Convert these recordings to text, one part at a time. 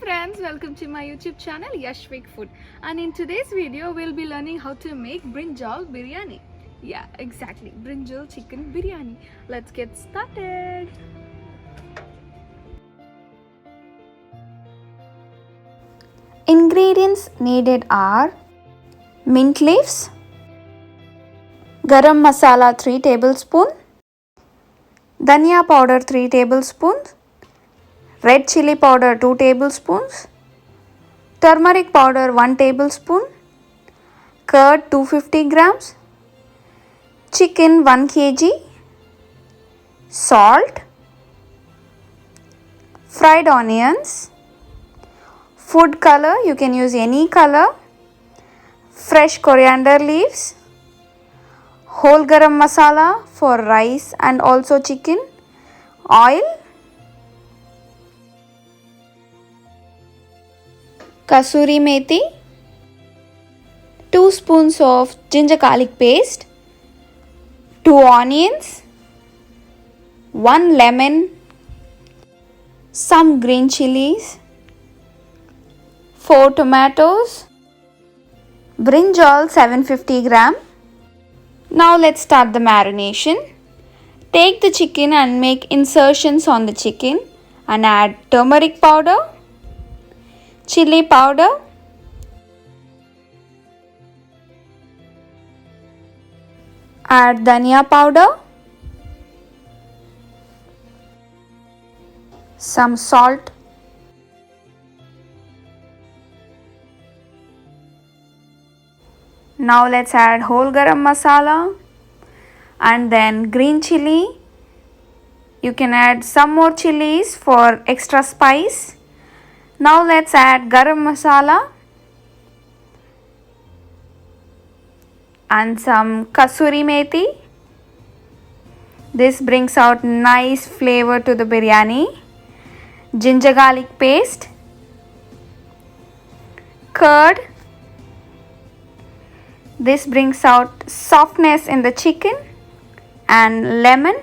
friends, welcome to my YouTube channel Yashvik Food, and in today's video we'll be learning how to make brinjal biryani. Yeah, exactly, brinjal chicken biryani. Let's get started. Ingredients needed are mint leaves, garam masala 3 tablespoons, dhania powder 3 tablespoons, red chili powder 2 tablespoons, turmeric powder 1 tablespoon, curd 250 grams, chicken 1 kg, salt, fried onions, food color, you can use any color, fresh coriander leaves, whole garam masala for rice and also chicken, oil, kasuri methi, 2 spoons of ginger garlic paste, 2 onions, 1 lemon, some green chilies, 4 tomatoes, brinjal 750 gram. Now let's start the marination. Take the chicken and make insertions on the chicken and add turmeric powder, chili powder, add dhania powder, some salt, now let's add whole garam masala and then green chili. You can add some more chilies for extra spice. Now let's add garam masala and some kasuri methi. This brings out nice flavor to the biryani. Ginger garlic paste, curd. This brings out softness in the chicken, and lemon.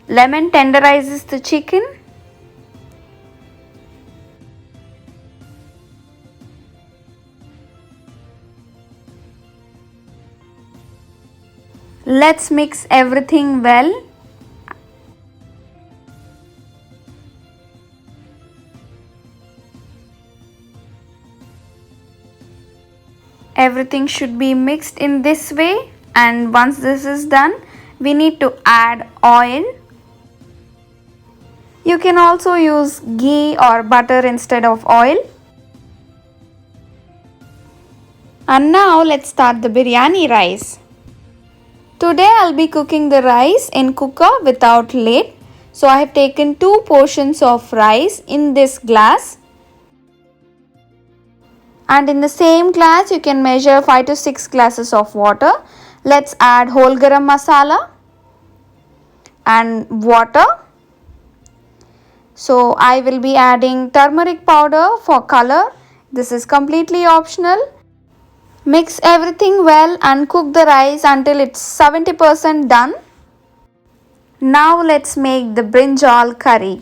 Lemon tenderizes the chicken. Let's mix everything well. Everything should be mixed in this way, and once this is done, we need to add oil. You can also use ghee or butter instead of oil. And now let's start the biryani rice. Today I'll be cooking the rice in cooker without lid. So I have taken 2 portions of rice in this glass. And in the same glass you can measure 5 to 6 glasses of water. Let's add whole garam masala and water. So I will be adding turmeric powder for color. This is completely optional. Mix everything well and cook the rice until it's 70% done. Now let's make the brinjal curry.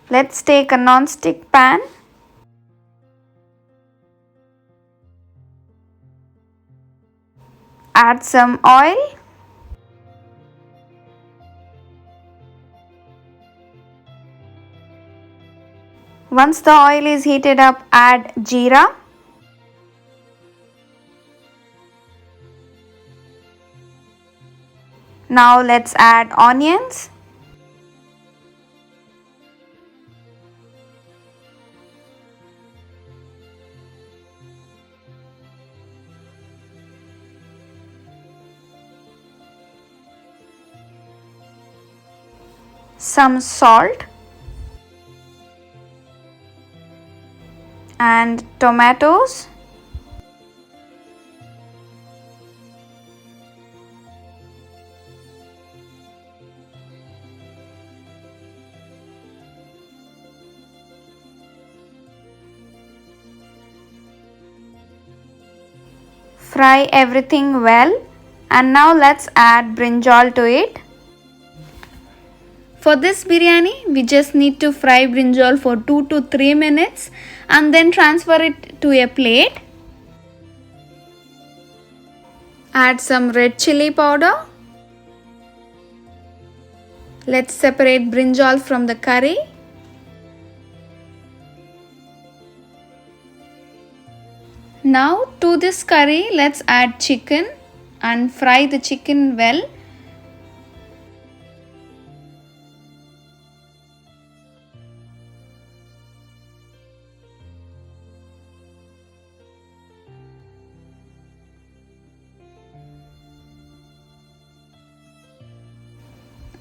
Let's take a non-stick pan. Add some oil. Once the oil is heated up, add jeera. Now let's add onions. Some salt and tomatoes. Fry everything well, and now let's add brinjal to it. For this biryani, we just need to fry brinjal for 2 to 3 minutes and then transfer it to a plate. Add some red chili powder. Let's separate brinjal from the curry. Now to this curry, let's add chicken and fry the chicken well.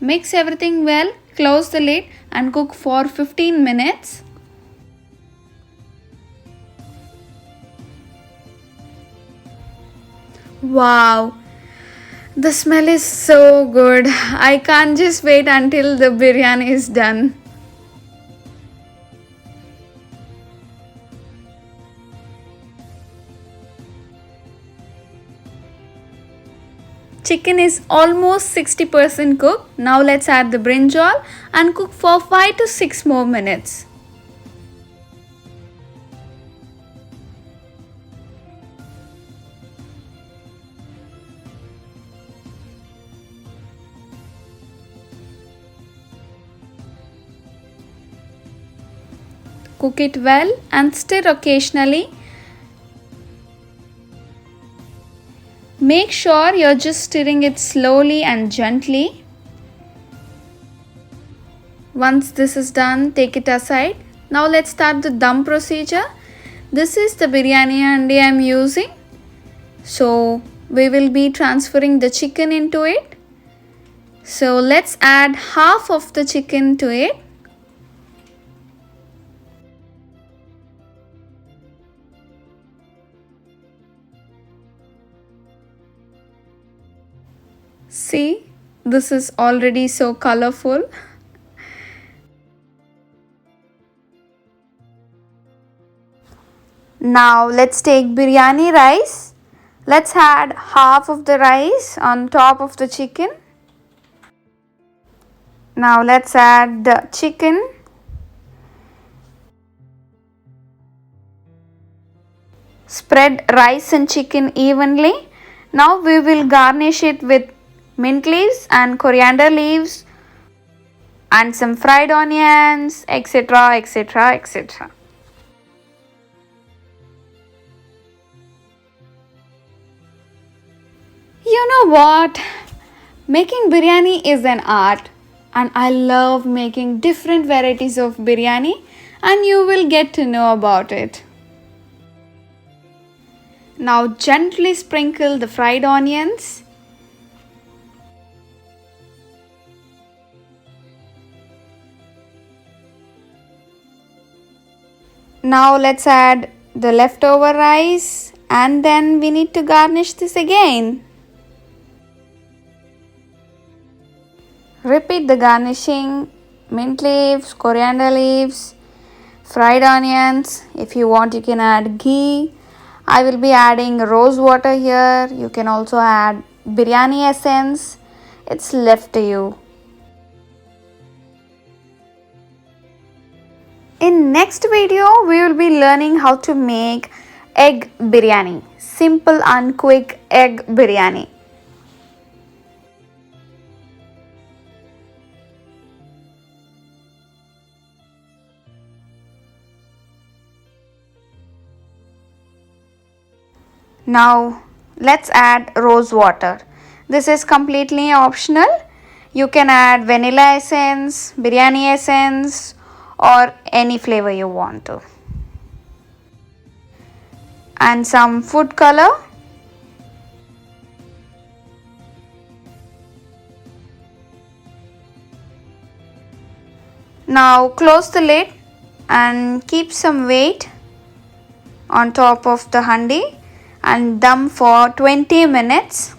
Mix everything well, close the lid and cook for 15 minutes. Wow, the smell is so good. I can't just wait until the biryani is done. Chicken is almost 60% cooked. Now let's add the brinjal and cook for 5 to 6 more minutes. Cook it well and stir occasionally. Make sure you're just stirring it slowly and gently. Once this is done, take it aside. Now let's start the dum procedure. This is the biryani handi I'm using. So we will be transferring the chicken into it. So let's add half of the chicken to it. See, this is already so colorful. Now let's take biryani rice. Let's add half of the rice on top of the chicken. Now let's add the chicken. Spread rice and chicken evenly. Now we will garnish it with mint leaves and coriander leaves and some fried onions, etc., etc., etc. You know what? Making biryani is an art, and I love making different varieties of biryani, and you will get to know about it. Now gently sprinkle the fried onions. Now let's add the leftover rice and then we need to garnish this again. Repeat the garnishing: mint leaves, coriander leaves, fried onions. If you want, you can add ghee. I will be adding rose water here. You can also add biryani essence. It's left to you. In next video, we will be learning how to make egg biryani. Simple and quick egg biryani. Now let's add rose water. This is completely optional. You can add vanilla essence, biryani essence, or any flavor you want to. And some food color. Now close the lid and keep some weight on top of the handi and dum for 20 minutes.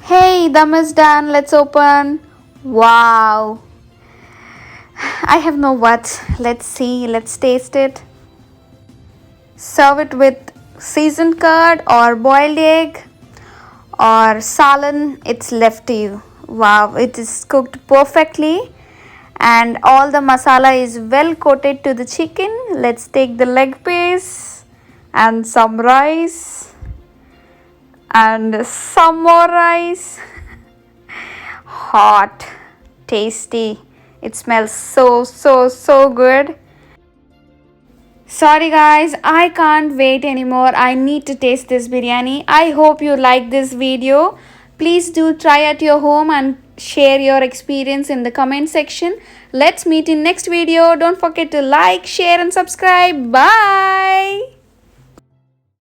Hey, dum is done. Let's open. Wow. I have no words. Let's see. Let's taste it. Serve it with seasoned curd or boiled egg or salan. It's left to you. Wow, it is cooked perfectly and all the masala is well coated to the chicken. Let's take the leg piece and some rice and some more rice. Hot, tasty. It smells so good. Sorry guys, I can't wait anymore. I need to taste this biryani. I hope you like this video. Please do try at your home and share your experience in the comment section. Let's meet in next video. Don't forget to like, share and subscribe. Bye.